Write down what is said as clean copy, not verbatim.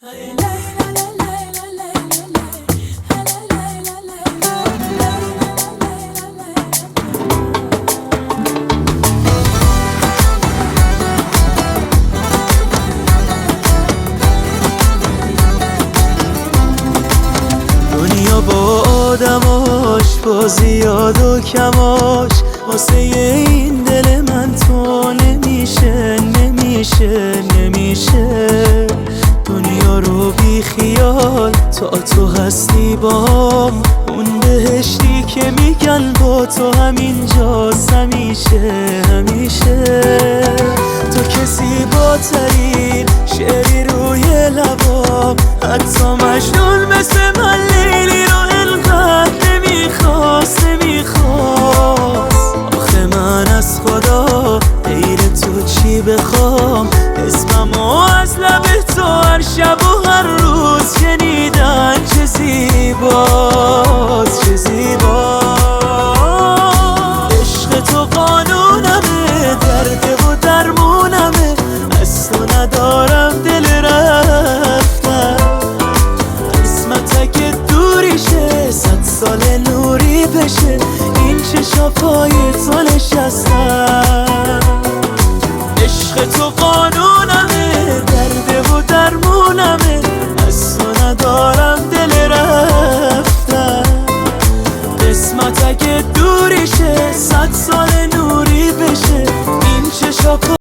دنیا با آدماش، با زیاد و کماش، واسه این دل من تو نمیشه. دنیا رو بی خیال تا تو هستی بام، اون بهشتی که میگن با تو همینجاست همیشه. تو که زیباترین شعری روی لبام، حتی مجنون مثل من لیلی رو انقدر نمیخواست. آخه من از خدا غیر تو چی بخوام؟ اسممو از لب تو هر شب و هر روز شنیدن چه زیباست. عشق تو قانونمه، درد و درمونمه، از تو ندارم دل رفتن. قسمت اگه دوری شه، 100 سال نوری بشه، این چشا پای تو نشستن. عشق تو قانونمه،